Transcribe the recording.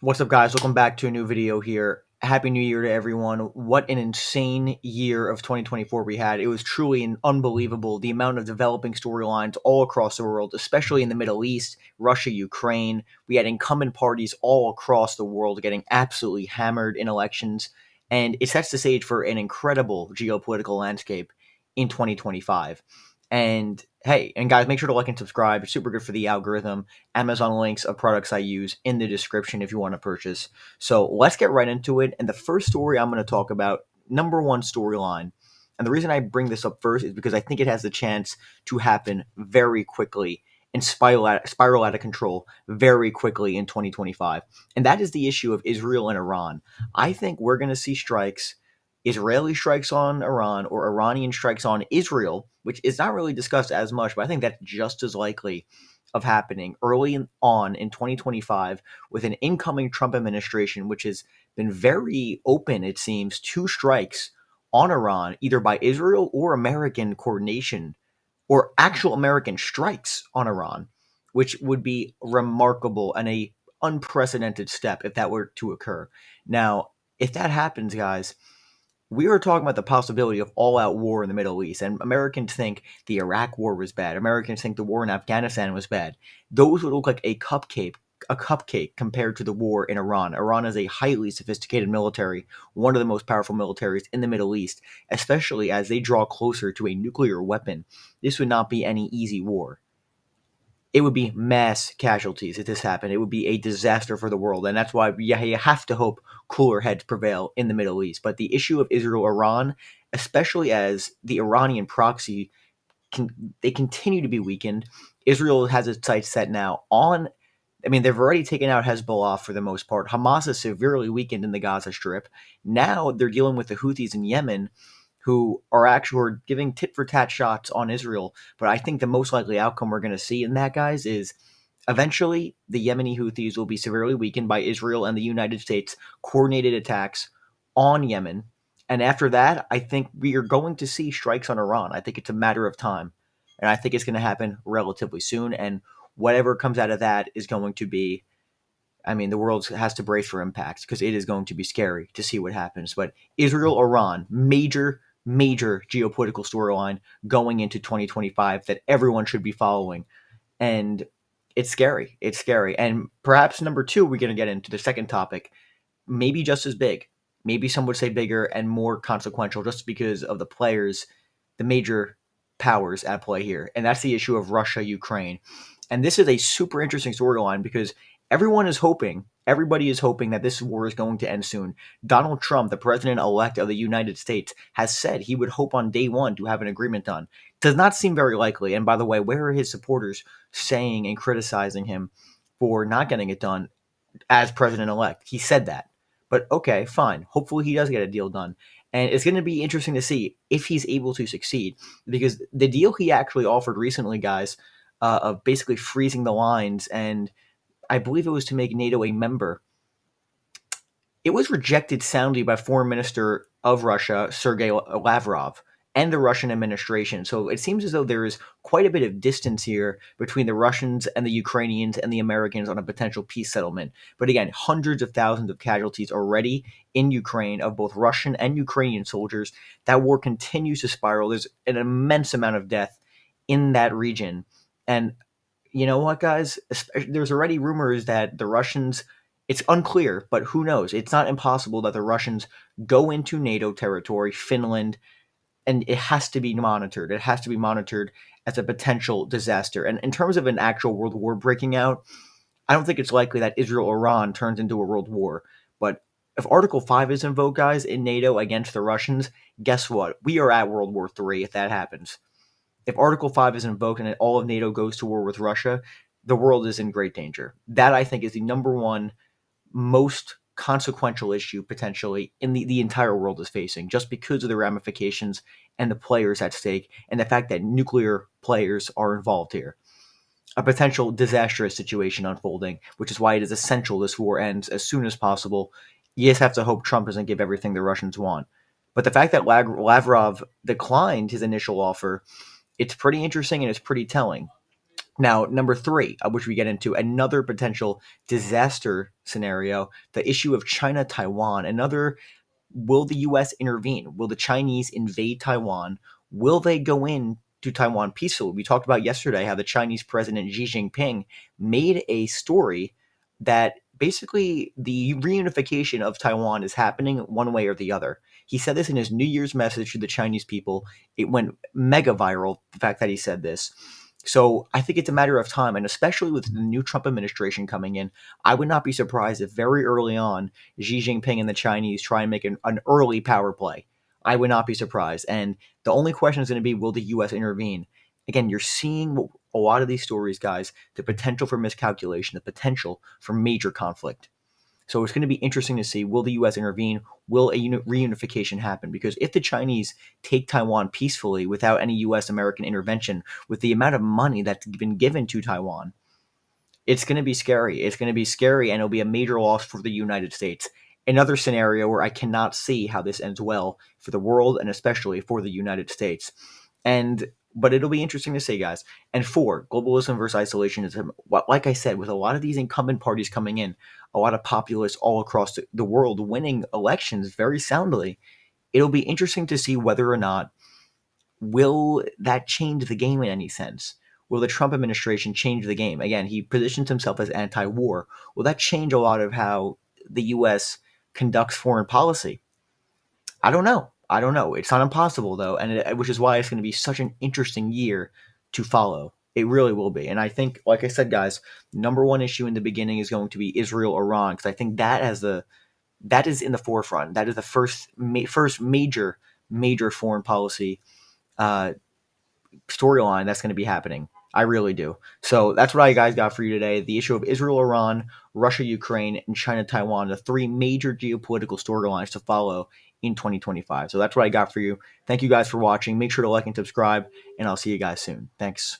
What's up, guys? Welcome back to a new video here. Happy New Year to everyone. What an insane year of 2024 we had. It was truly unbelievable, the amount of developing storylines all across the world, especially in the Middle East, Russia, Ukraine. We had incumbent parties all across the world getting absolutely hammered in elections, and it sets the stage for an incredible geopolitical landscape in 2025. And hey, and guys, make sure to like and subscribe. It's super good for the algorithm. Amazon links of products I use in the description if you want to purchase. So let's get right into it. And the first story I'm going to talk about, number one storyline. And the reason I bring this up first is because I think it has the chance to happen very quickly and spiral out of control very quickly in 2025. And that is the issue of Israel and Iran. I think we're going to see strikes, Israeli strikes on Iran or Iranian strikes on Israel, which is not really discussed as much, but I think that's just as likely of happening on in 2025 with an incoming Trump administration, which has been very open, it seems, to strikes on Iran, either by Israel or American coordination or actual American strikes on Iran, which would be remarkable and a unprecedented step if that were to occur. Now, if that happens, guys, we were talking about the possibility of all-out war in the Middle East, and Americans think the Iraq War was bad. Americans think the war in Afghanistan was bad. Those would look like a cupcake compared to the war in Iran. Iran is a highly sophisticated military, one of the most powerful militaries in the Middle East, especially as they draw closer to a nuclear weapon. This would not be any easy war. It would be mass casualties if this happened. It would be a disaster for the world, and that's why you have to hope cooler heads prevail in the Middle East. But the issue of Israel-Iran, especially as the Iranian proxy, they continue to be weakened. Israel has its sights set now on. I mean, they've already taken out Hezbollah for the most part. Hamas is severely weakened in the Gaza Strip. Now they're dealing with the Houthis in Yemen, who are actually giving tit for tat shots on Israel. But I think the most likely outcome we're going to see in that, guys, is eventually the Yemeni Houthis will be severely weakened by Israel and the United States coordinated attacks on Yemen. And after that, I think we are going to see strikes on Iran. I think it's a matter of time. And I think it's going to happen relatively soon. And whatever comes out of that is going to be, I mean, the world has to brace for impacts because it is going to be scary to see what happens. But Israel, Iran, major geopolitical storyline going into 2025 that everyone should be following. And it's scary. It's scary. And perhaps number two, we're going to get into the second topic, maybe just as big. Maybe some would say bigger and more consequential just because of the players, the major powers at play here. And that's the issue of Russia, Ukraine. And this is a super interesting storyline because everybody is hoping that this war is going to end soon. Donald Trump, the president-elect of the United States, has said he would hope on day one to have an agreement done. Does not seem very likely. And by the way, where are his supporters saying and criticizing him for not getting it done as president-elect? He said that. But okay, fine. Hopefully he does get a deal done. And it's going to be interesting to see if he's able to succeed. Because the deal he actually offered recently, guys, of basically freezing the lines, and I believe it was to make NATO a member, it was rejected soundly by Foreign Minister of Russia, Sergei Lavrov, and the Russian administration. So it seems as though there is quite a bit of distance here between the Russians and the Ukrainians and the Americans on a potential peace settlement. But again, hundreds of thousands of casualties already in Ukraine of both Russian and Ukrainian soldiers. That war continues to spiral. There's an immense amount of death in that region. And you know what, guys? There's already rumors that the Russians, it's unclear, but who knows? It's not impossible that the Russians go into NATO territory, Finland, and it has to be monitored. It has to be monitored as a potential disaster. And in terms of an actual world war breaking out, I don't think it's likely that Israel-Iran turns into a world war. But if Article 5 is invoked, guys, in NATO against the Russians, guess what? We are at World War III if that happens. If Article 5 is invoked and all of NATO goes to war with Russia, the world is in great danger. That, I think, is the number one most consequential issue potentially in the entire world is facing, just because of the ramifications and the players at stake and the fact that nuclear players are involved here. A potential disastrous situation unfolding, which is why it is essential this war ends as soon as possible. You just have to hope Trump doesn't give everything the Russians want. But the fact that Lavrov declined his initial offer, it's pretty interesting and it's pretty telling. Now, number three, which we get into another potential disaster scenario, the issue of China Taiwan. Another, will the US intervene? Will the Chinese invade Taiwan? Will they go in to Taiwan peacefully? We talked about yesterday how the Chinese President Xi Jinping made a story that basically the reunification of Taiwan is happening one way or the other. He said this in his New Year's message to the Chinese people. It went mega viral, the fact that he said this. So I think it's a matter of time, and especially with the new Trump administration coming in, I would not be surprised if very early on Xi Jinping and the Chinese try and make an early power play. I would not be surprised. And the only question is going to be, will the U.S. intervene? Again, you're seeing a lot of these stories, guys, the potential for miscalculation, the potential for major conflict. So it's going to be interesting to see, will the U.S. intervene? Will a reunification happen? Because if the Chinese take Taiwan peacefully without any U.S. American intervention, with the amount of money that's been given to Taiwan, it's going to be scary. It's going to be scary, and it'll be a major loss for the United States. Another scenario where I cannot see how this ends well for the world and especially for the United States. But it'll be interesting to see, guys. And four, globalism versus isolationism. Like I said, with a lot of these incumbent parties coming in, a lot of populists all across the world winning elections very soundly, it'll be interesting to see whether or not will that change the game in any sense? Will the Trump administration change the game? Again, he positions himself as anti-war. Will that change a lot of how the U.S. conducts foreign policy? I don't know. I don't know. It's not impossible though, which is why it's going to be such an interesting year to follow. It really will be. And I think, like I said, guys, number one issue in the beginning is going to be Israel Iran, because I think that is in the forefront. That is the first major foreign policy uh, storyline that's going to be happening. I really do. So that's what I guys got for you today. The issue of Israel, Iran, Russia, Ukraine, and China, Taiwan, the three major geopolitical storylines to follow in 2025. So that's what I got for you. Thank you guys for watching. Make sure to like and subscribe, and I'll see you guys soon. Thanks.